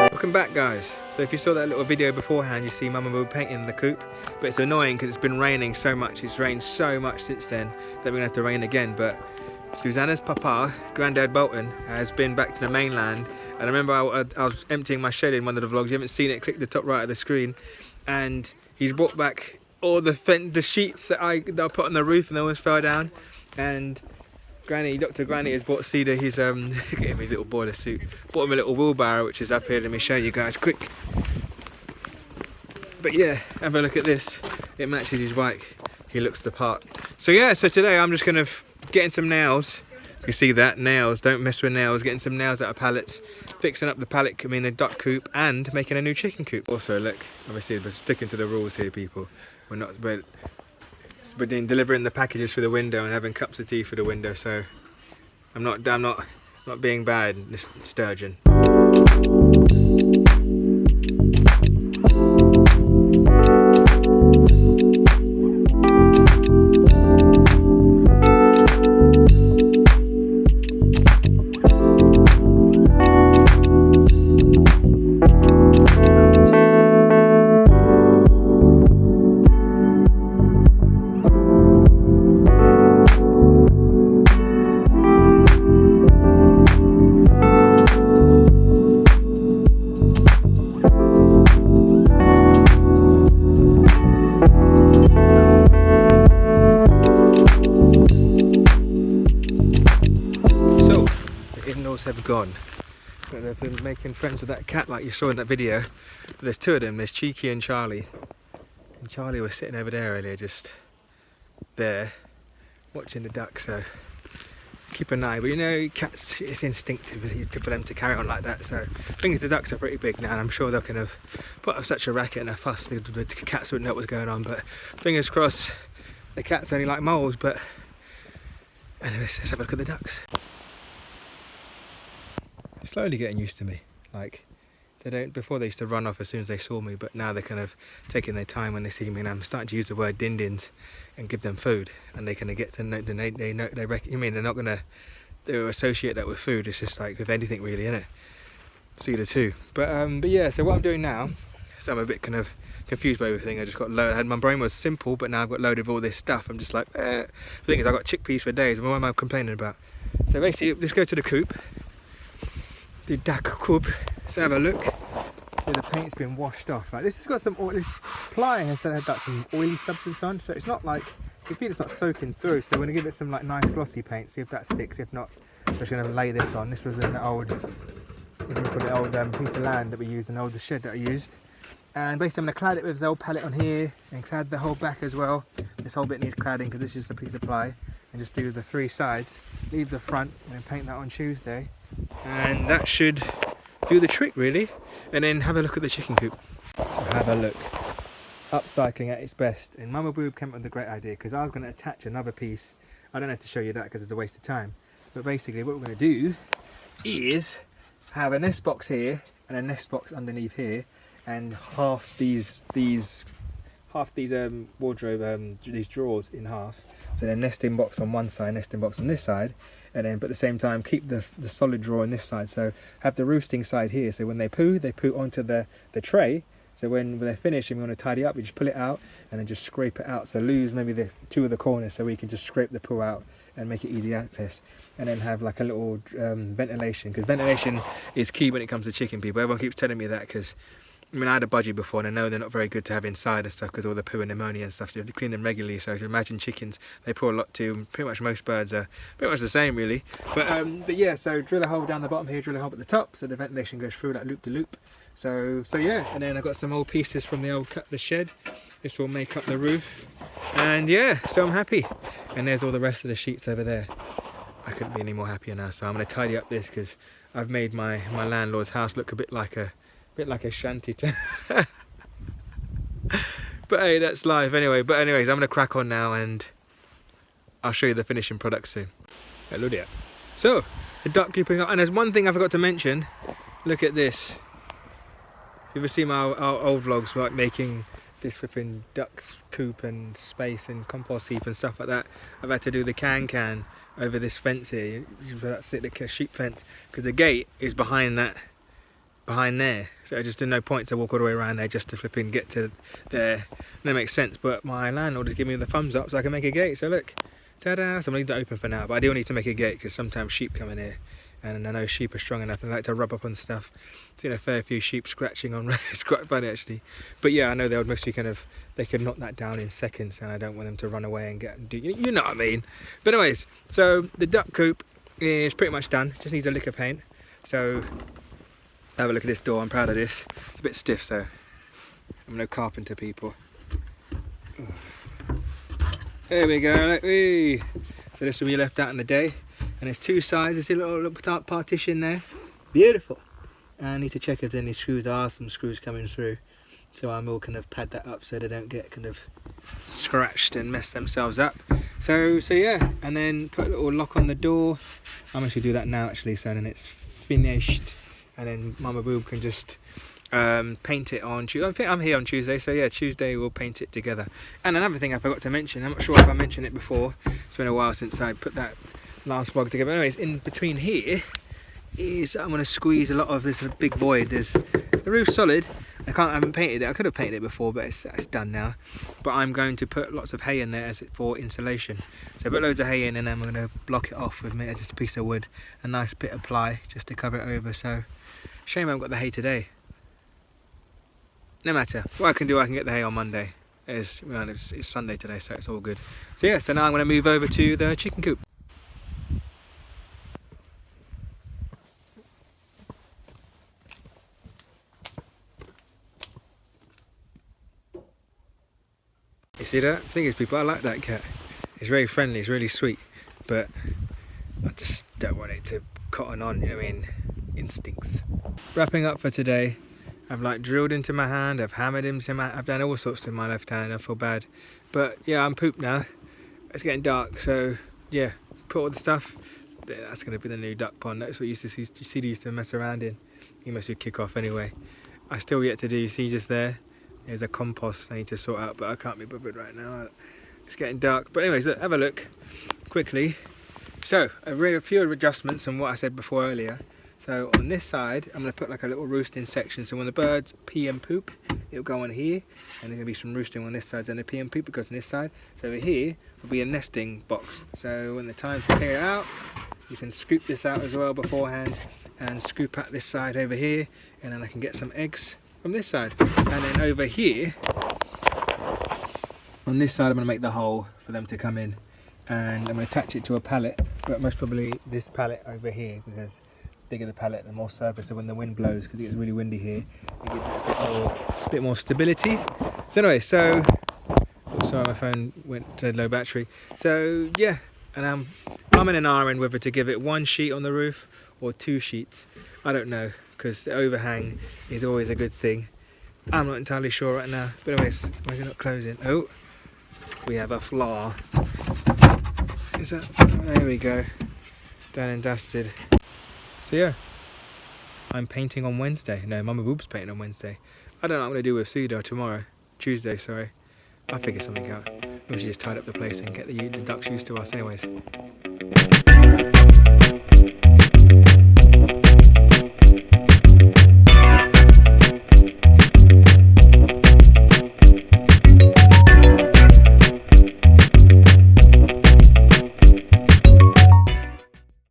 Welcome back, guys. So if you saw that little video beforehand, you see Mum and Boo painting the coop, but it's annoying because it's been raining so much. It's rained so much since then that we're gonna have to rain again. But Susanna's papa, Grandad Bolton, has been back to the mainland, and I remember I was emptying my shed in one of the vlogs. You haven't seen it, click the top right of the screen, and he's brought back all the sheets that I put on the roof and they almost fell down. And Dr. Granny has bought Cedar, he's getting him his little boiler suit, bought him a little wheelbarrow which is up here. Let me show you guys quick. But yeah, have a look at this, it matches his bike, he looks the part. So yeah, so today I'm just kind of getting some nails. You see that, nails, don't mess with nails, getting some nails out of pallets, fixing up the pallet, a duck coop, and making a new chicken coop. Also look, obviously we're sticking to the rules here, people. We're delivering the packages through the window and having cups of tea through the window, so I'm not being bad, sturgeon. Have gone, but they've been making friends with that cat like you saw in that video. But there's two of them, there's Cheeky and Charlie, was sitting over there earlier, just there watching the ducks, so keep an eye. But you know, cats, it's instinctive for them to carry on like that, so I think the ducks are pretty big now and I'm sure they'll kind of put up such a racket and a fuss, the cats wouldn't know what's going on. But fingers crossed the cats only like moles. But anyways, let's have a look at the ducks. Slowly getting used to me. Like, they don't, before they used to run off as soon as they saw me, but now they're kind of taking their time when they see me, and I'm starting to use the word din-dins and give them food, and they kind of get to know, they know, you mean they're not going to associate that with food. It's just like with anything really, innit? Cedar too. But yeah, so what I'm doing now, so I'm a bit kind of confused by everything. I just got loaded, my brain was simple, but now I've got loaded with all this stuff. I'm just like, The thing is, I've got chickpeas for days, what am I complaining about? So basically, let's go to the coop. The duck coop, so have a look. So the paint's been washed off. Like, this has got some oil, this ply has had like some oily substance on, so it's not like, you feel it's not soaking through. So we're gonna give it some like nice glossy paint, see if that sticks. If not, we're just gonna lay this on. This was an old, piece of land that we used, an older shed that I used. And basically I'm gonna clad it with the old pallet on here and clad the whole back as well. This whole bit needs cladding because this is just a piece of ply. And just do the three sides, leave the front, and paint that on Tuesday. And that should do the trick really. And then have a look at the chicken coop. So have a look. Upcycling at its best. And Mama Boob came up with a great idea, because I was going to attach another piece. I don't have to show you that because it's a waste of time. But basically what we're going to do is have a nest box here and a nest box underneath here, and half these wardrobe, these drawers in half. So then nesting box on one side, nesting box on this side, and then but at the same time keep the solid drawer on this side. So have the roosting side here, so when they poo onto the tray. So when they're finished and we want to tidy up, we just pull it out and then just scrape it out. So lose maybe the two of the corners, so we can just scrape the poo out and make it easy access. And then have like a little ventilation, because ventilation is key when it comes to chicken, people. Everyone keeps telling me that, because I mean, I had a budgie before and I know they're not very good to have inside and stuff because all the poo and ammonia and stuff, so you have to clean them regularly. So if you imagine chickens, they poo a lot too. Pretty much most birds are pretty much the same really. But yeah, so drill a hole down the bottom here, drill a hole at the top so the ventilation goes through like loop to loop. So yeah, and then I've got some old pieces from the old the shed. This will make up the roof. And yeah, so I'm happy. And there's all the rest of the sheets over there. I couldn't be any more happier now. So I'm going to tidy up this because I've made my landlord's house look a bit like a Bit like a shanty town. But hey, that's life anyway. But anyways, I'm gonna crack on now and I'll show you the finishing product soon. Hello there. So, the duck keeping up, and there's one thing I forgot to mention. Look at this. You ever seen my our old vlogs, like making this flipping duck's coop and space and compost heap and stuff like that? I've had to do the can over this fence here. That's it, the sheep fence, because the gate is behind there. So I just did no point to walk all the way around there just to flipping get to there. And that makes sense. But my landlord is giving me the thumbs up so I can make a gate. So look, ta-da! So I'm gonna leave that open for now. But I do need to make a gate because sometimes sheep come in here. And I know sheep are strong enough and like to rub up on stuff. I've seen a fair few sheep scratching on. It's quite funny actually. But yeah, I know they would mostly they could knock that down in seconds, and I don't want them to run away and you know what I mean. But anyways, so the duck coop is pretty much done. Just needs a lick of paint. So have a look at this door. I'm proud of this. It's a bit stiff, so I'm no carpenter people. There we go. Look, whee. So this will be left out in the day. And there's two sides, there's a little partition there. Beautiful. And I need to check if there's any screws. There are some screws coming through. So I will kind of pad that up so they don't get kind of scratched and mess themselves up. So yeah, and then put a little lock on the door. I'm actually do that now actually, so then it's finished. And then Mama Boob can just paint it on Tuesday. I think I'm here on Tuesday, so yeah, Tuesday we'll paint it together. And another thing I forgot to mention, I'm not sure if I mentioned it before. It's been a while since I put that last vlog together. Anyways, in between here is I'm going to squeeze a lot of this big void. There's the roof's solid. I haven't painted it. I could have painted it before, but it's done now. But I'm going to put lots of hay in there for insulation. So I put loads of hay in, and then I'm going to block it off with just a piece of wood, a nice bit of ply just to cover it over. So shame I haven't got the hay today. No matter what I can do, I can get the hay on Monday. It's Sunday today, so it's all good. So yeah, so now I'm going to move over to the chicken coop. You see that? The thing is, people, I like that cat. It's very friendly, it's really sweet, but I just don't want it to cotton on, you know what I mean? Instincts. Wrapping up for today, I've like drilled into my hand, I've hammered into my, I've done all sorts to my left hand, I feel bad. But yeah, I'm pooped now. It's getting dark, so yeah, put all the stuff. That's going to be the new duck pond. That's what Cedar used to mess around in. He must kick off anyway. I still yet to do, you see just there? There's a compost I need to sort out, but I can't be bothered right now. It's getting dark. But anyways, look, have a look quickly. So, a few adjustments from what I said before earlier. So on this side, I'm going to put like a little roosting section. So when the birds pee and poop, it'll go on here. And there's going to be some roosting on this side. And the pee and poop, it goes on this side. So over here will be a nesting box. So when the time's to clear it out, you can scoop this out as well beforehand. And scoop out this side over here. And then I can get some eggs from this side. And then over here, on this side, I'm going to make the hole for them to come in. And I'm going to attach it to a pallet. But most probably this pallet over here, because bigger the pallet, the more surface. So when the wind blows, because it gets really windy here, it gives it a bit more stability. So anyway, so sorry, my phone went to low battery. So yeah, and I'm in an iron whether to give it one sheet on the roof or two sheets. I don't know, because the overhang is always a good thing. I'm not entirely sure right now. But anyways, why is it not closing? Oh, we have a flaw. Is that? There we go. Done and dusted. So yeah, I'm painting on Wednesday. No, Mama Boob's painting on Wednesday. I don't know what I'm going to do with Cedar tomorrow. Tuesday, sorry. I'll figure something out. We should just tidy up the place and get the ducks used to us anyways.